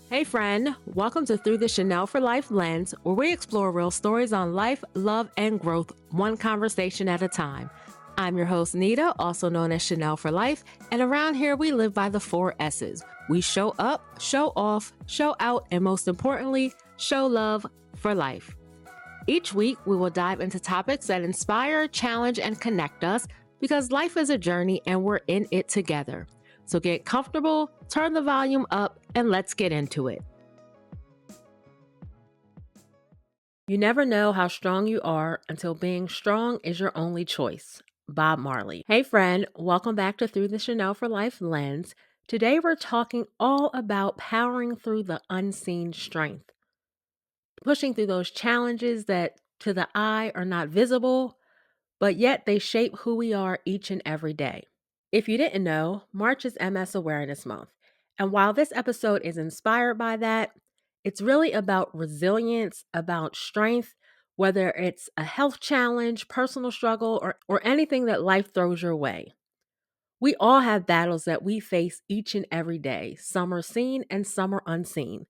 Hey, friend, welcome to Through the Chanel for Life lens, where we explore real stories on life, love, and growth, one conversation at a time. I'm your host, Nita, also known as Chanel for Life, and around here we live by the 4 S's. We show up, show off, show out, and most importantly, show love for life. Each week, we will dive into topics that inspire, challenge, and connect us because life is a journey and we're in it together. So get comfortable, turn the volume up, and let's get into it. You never know how strong you are until being strong is your only choice. Bob Marley. Hey, friend, welcome back to Through the Chanel for Life lens. Today, we're talking all about powering through the unseen strength, pushing through those challenges that to the eye are not visible, but yet they shape who we are each and every day. If you didn't know, March is MS Awareness Month. And while this episode is inspired by that, it's really about resilience, about strength, whether it's a health challenge, personal struggle, or anything that life throws your way. We all have battles that we face each and every day. Some are seen and some are unseen.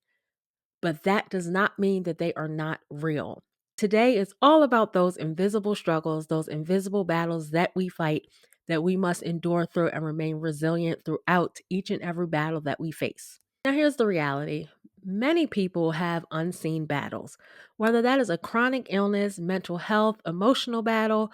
But that does not mean that they are not real. Today is all about those invisible struggles, those invisible battles that we fight, that we must endure through and remain resilient throughout each and every battle that we face. Now, here's the reality. Many people have unseen battles, whether that is a chronic illness, mental health, emotional battle,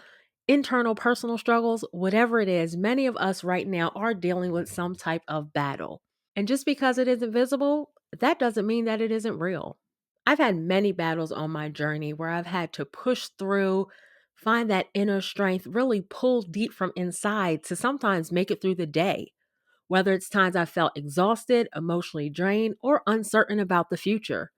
internal personal struggles, whatever it is, many of us right now are dealing with some type of battle. And just because it is invisible, that doesn't mean that it isn't real. I've had many battles on my journey where I've had to push through, find that inner strength, really pull deep from inside to sometimes make it through the day. Whether it's times I felt exhausted, emotionally drained, or uncertain about the future.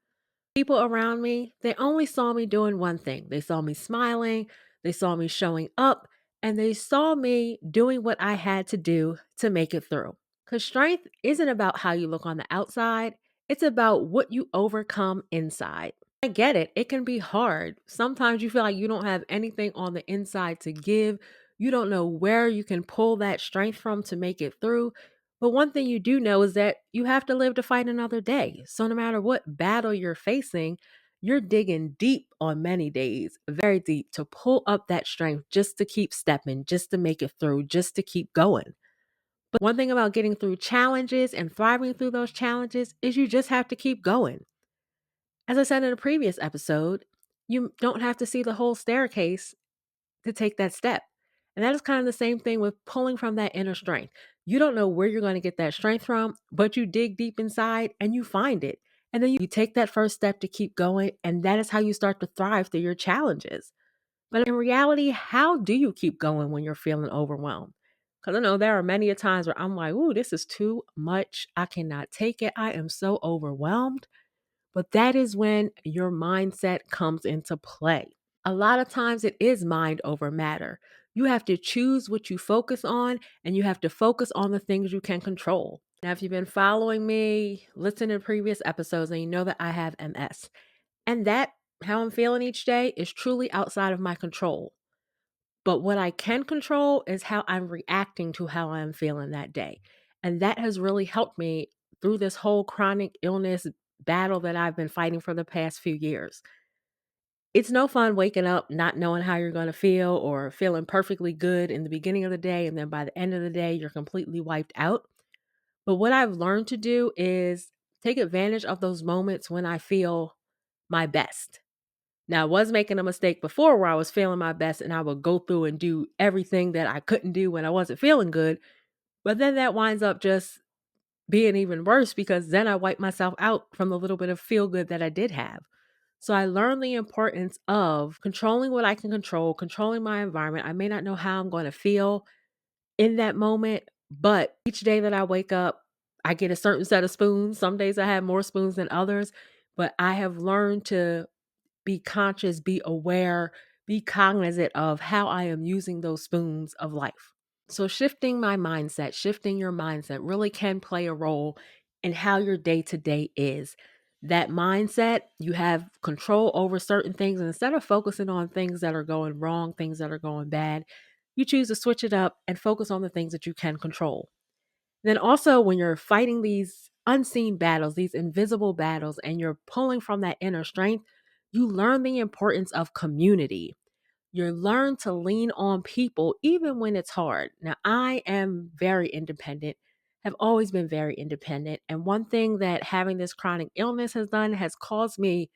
People around me, they only saw me doing one thing. They saw me smiling, they saw me showing up, and they saw me doing what I had to do to make it through. Because strength isn't about how you look on the outside, it's about what you overcome inside. I get it, it can be hard. Sometimes you feel like you don't have anything on the inside to give. You don't know where you can pull that strength from to make it through. But one thing you do know is that you have to live to fight another day. So no matter what battle you're facing, you're digging deep on many days, very deep, to pull up that strength just to keep stepping, just to make it through, just to keep going. But one thing about getting through challenges and thriving through those challenges is you just have to keep going. As I said in a previous episode, you don't have to see the whole staircase to take that step. And that is kind of the same thing with pulling from that inner strength. You don't know where you're going to get that strength from, but you dig deep inside and you find it. And then you take that first step to keep going. And that is how you start to thrive through your challenges. But in reality, how do you keep going when you're feeling overwhelmed? Because I know there are many a times where I'm like, ooh, this is too much. I cannot take it. I am so overwhelmed. But that is when your mindset comes into play. A lot of times it is mind over matter. You have to choose what you focus on and you have to focus on the things you can control. Now, if you've been following me, listen to previous episodes, and you know that I have MS. And that, how I'm feeling each day, is truly outside of my control. But what I can control is how I'm reacting to how I'm feeling that day. And that has really helped me through this whole chronic illness battle that I've been fighting for the past few years. It's no fun waking up not knowing how you're going to feel or feeling perfectly good in the beginning of the day. And then by the end of the day, you're completely wiped out. But what I've learned to do is take advantage of those moments when I feel my best. Now, I was making a mistake before where I was feeling my best and I would go through and do everything that I couldn't do when I wasn't feeling good. But then that winds up just being even worse because then I wipe myself out from the little bit of feel good that I did have. So I learned the importance of controlling what I can control, controlling my environment. I may not know how I'm going to feel in that moment, but each day that I wake up, I get a certain set of spoons. Some days I have more spoons than others, but I have learned to be conscious, be aware, be cognizant of how I am using those spoons of life. So, shifting my mindset, shifting your mindset really can play a role in how your day to day is. That mindset, you have control over certain things. And instead of focusing on things that are going wrong, things that are going bad, you choose to switch it up and focus on the things that you can control. Then, also, when you're fighting these unseen battles, these invisible battles, and you're pulling from that inner strength, you learn the importance of community. You learn to lean on people even when it's hard. Now, I am very independent, have always been very independent. And one thing that having this chronic illness has done has caused me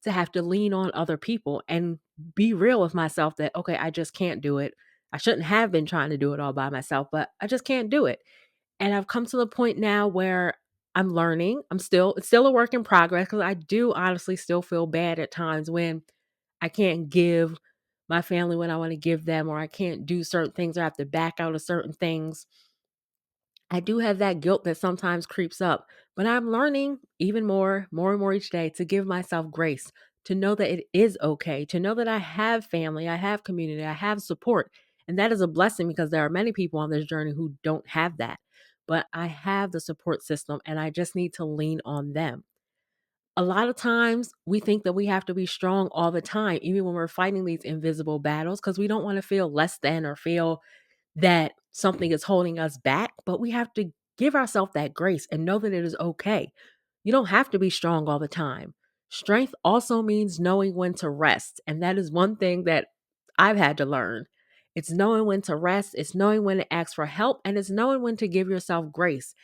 to have to lean on other people and be real with myself that, okay, I just can't do it. I shouldn't have been trying to do it all by myself, but I just can't do it. And I've come to the point now where I'm learning. It's still a work in progress because I do honestly still feel bad at times when I can't give my family what I want to give them, or I can't do certain things, or I have to back out of certain things. I do have that guilt that sometimes creeps up, but I'm learning even more and more each day to give myself grace, to know that it is okay, to know that I have family, I have community, I have support. And that is a blessing because there are many people on this journey who don't have that. But I have the support system and I just need to lean on them. A lot of times we think that we have to be strong all the time, even when we're fighting these invisible battles, because we don't want to feel less than or feel that something is holding us back, but we have to give ourselves that grace and know that it is okay. You don't have to be strong all the time. Strength also means knowing when to rest. And that is one thing that I've had to learn. It's knowing when to rest, it's knowing when to ask for help, and it's knowing when to give yourself grace.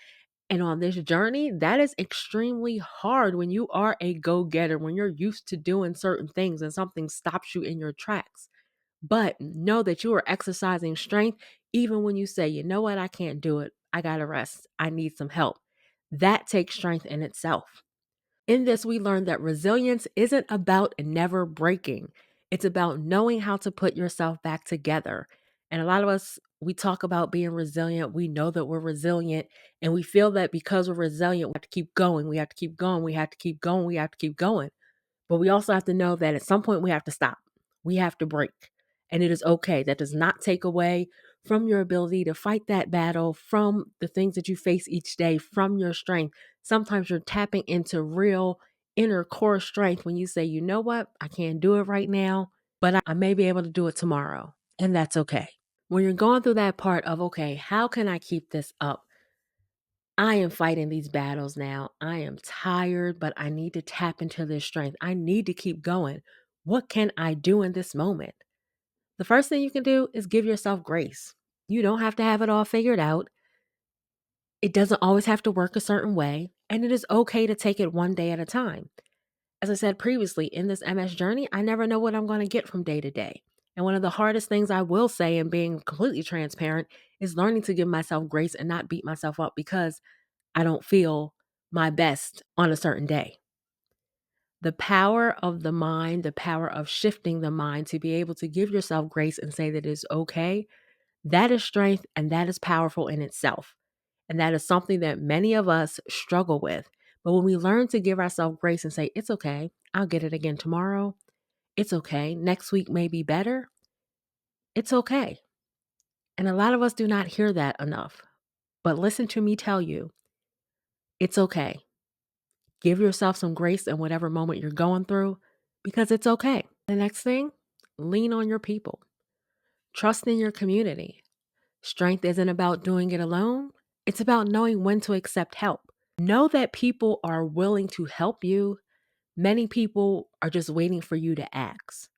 And on this journey, that is extremely hard when you are a go getter, when you're used to doing certain things and something stops you in your tracks. But know that you are exercising strength even when you say, you know what, I can't do it. I got to rest. I need some help. That takes strength in itself. In this, we learned that resilience isn't about never breaking, it's about knowing how to put yourself back together. And a lot of us, we talk about being resilient. We know that we're resilient, and we feel that because we're resilient, we have to keep going. We have to keep going. We have to keep going. We have to keep going. But we also have to know that at some point we have to stop. We have to break. And it is okay. That does not take away from your ability to fight that battle, from the things that you face each day, from your strength. Sometimes you're tapping into real inner core strength when you say, you know what, I can't do it right now, but I may be able to do it tomorrow. And that's okay. When you're going through that part of, okay, how can I keep this up? I am fighting these battles now. I am tired, but I need to tap into this strength. I need to keep going. What can I do in this moment? The first thing you can do is give yourself grace. You don't have to have it all figured out. It doesn't always have to work a certain way, and it is okay to take it one day at a time. As I said previously, in this MS journey, I never know what I'm going to get from day to day. And one of the hardest things I will say, in being completely transparent, is learning to give myself grace and not beat myself up because I don't feel my best on a certain day. The power of the mind, the power of shifting the mind to be able to give yourself grace and say that it's okay, that is strength and that is powerful in itself. And that is something that many of us struggle with. But when we learn to give ourselves grace and say, it's okay, I'll get it again tomorrow, it's okay, next week may be better, it's okay. And a lot of us do not hear that enough. But listen to me tell you, it's okay. Give yourself some grace in whatever moment you're going through because it's okay. The next thing, lean on your people. Trust in your community. Strength isn't about doing it alone. It's about knowing when to accept help. Know that people are willing to help you. Many people are just waiting for you to ask.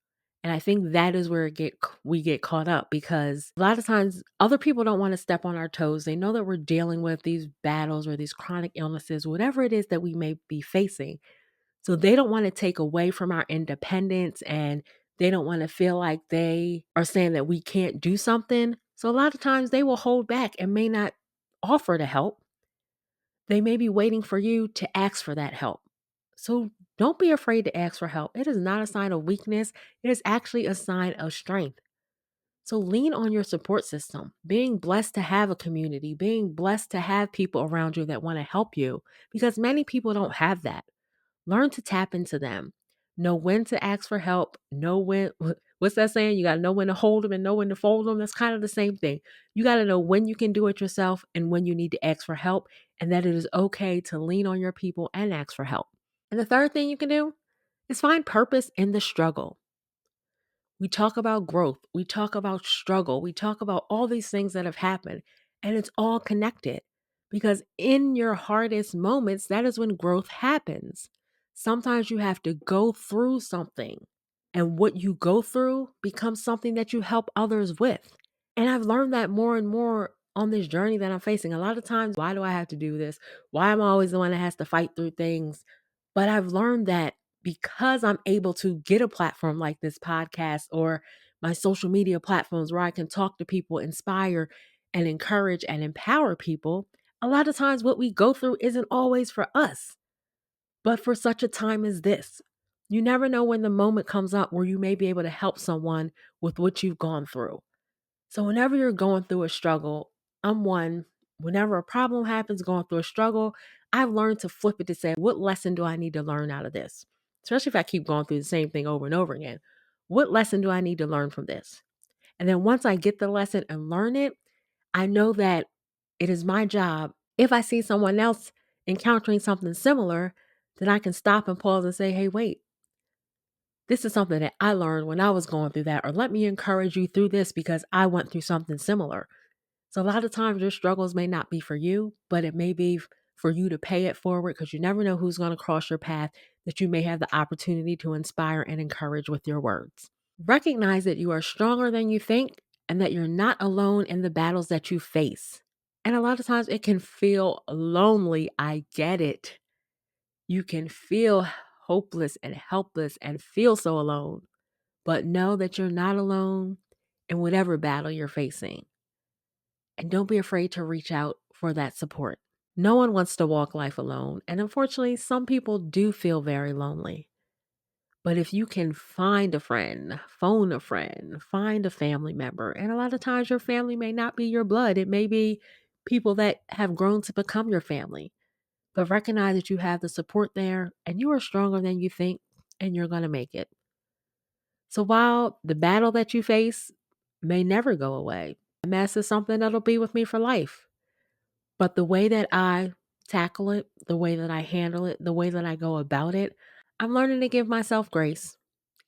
And I think that is where we get caught up because a lot of times other people don't want to step on our toes. They know that we're dealing with these battles or these chronic illnesses, whatever it is that we may be facing. So they don't want to take away from our independence and they don't want to feel like they are saying that we can't do something. So a lot of times they will hold back and may not offer to help. They may be waiting for you to ask for that help. So don't be afraid to ask for help. It is not a sign of weakness, it is actually a sign of strength. So lean on your support system. Being blessed to have a community, being blessed to have people around you that want to help you because many people don't have that. Learn to tap into them. Know when to ask for help. Know when, what's that saying? You got to know when to hold them and know when to fold them. That's kind of the same thing. You got to know when you can do it yourself and when you need to ask for help, and that it is okay to lean on your people and ask for help. And the third thing you can do is find purpose in the struggle. We talk about growth, we talk about struggle, we talk about all these things that have happened, and it's all connected. Because in your hardest moments, that is when growth happens. Sometimes you have to go through something, and what you go through becomes something that you help others with. And I've learned that more and more on this journey that I'm facing. A lot of times, why do I have to do this? Why am I always the one that has to fight through things? But I've learned that because I'm able to get a platform like this podcast or my social media platforms where I can talk to people, inspire and encourage and empower people, a lot of times what we go through isn't always for us, but for such a time as this. You never know when the moment comes up where you may be able to help someone with what you've gone through. So whenever you're going through a struggle, whenever a problem happens, going through a struggle, I've learned to flip it to say, what lesson do I need to learn out of this? Especially if I keep going through the same thing over and over again. What lesson do I need to learn from this? And then once I get the lesson and learn it, I know that it is my job. If I see someone else encountering something similar, then I can stop and pause and say, hey, wait, this is something that I learned when I was going through that, or let me encourage you through this because I went through something similar. So a lot of times your struggles may not be for you, but it may be for you to pay it forward because you never know who's going to cross your path that you may have the opportunity to inspire and encourage with your words. Recognize that you are stronger than you think and that you're not alone in the battles that you face. And a lot of times it can feel lonely. I get it. You can feel hopeless and helpless and feel so alone, but know that you're not alone in whatever battle you're facing. And don't be afraid to reach out for that support. No one wants to walk life alone. And unfortunately, some people do feel very lonely. But if you can find a friend, phone a friend, find a family member, and a lot of times your family may not be your blood, it may be people that have grown to become your family. But recognize that you have the support there and you are stronger than you think and you're going to make it. So while the battle that you face may never go away, MS is something that'll be with me for life. But the way that I tackle it, the way that I handle it, the way that I go about it, I'm learning to give myself grace.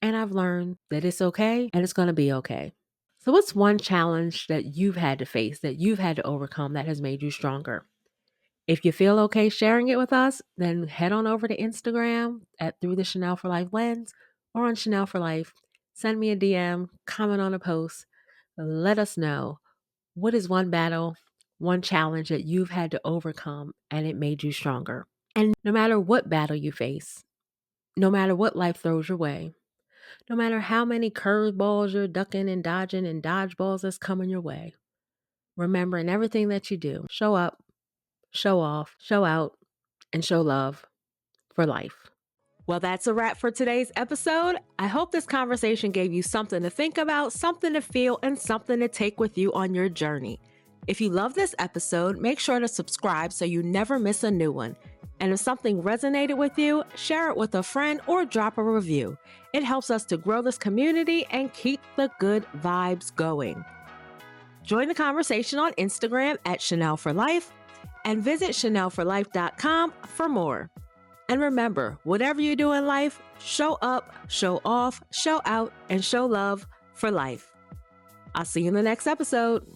And I've learned that it's okay and it's going to be okay. So, what's one challenge that you've had to face, that you've had to overcome that has made you stronger? If you feel okay sharing it with us, then head on over to Instagram at Through the Chanel for Life Lens or on Chanel for Life. Send me a DM, comment on a post. Let us know what is one battle, one challenge that you've had to overcome and it made you stronger. And no matter what battle you face, no matter what life throws your way, no matter how many curveballs you're ducking and dodging and dodgeballs that's coming your way, remember in everything that you do, show up, show off, show out, and show love for life. Well, that's a wrap for today's episode. I hope this conversation gave you something to think about, something to feel, and something to take with you on your journey. If you love this episode, make sure to subscribe so you never miss a new one. And if something resonated with you, share it with a friend or drop a review. It helps us to grow this community and keep the good vibes going. Join the conversation on Instagram at Chanel for Life and visit chanelforlife.com for more. And remember, whatever you do in life, show up, show off, show out, and show love for life. I'll see you in the next episode.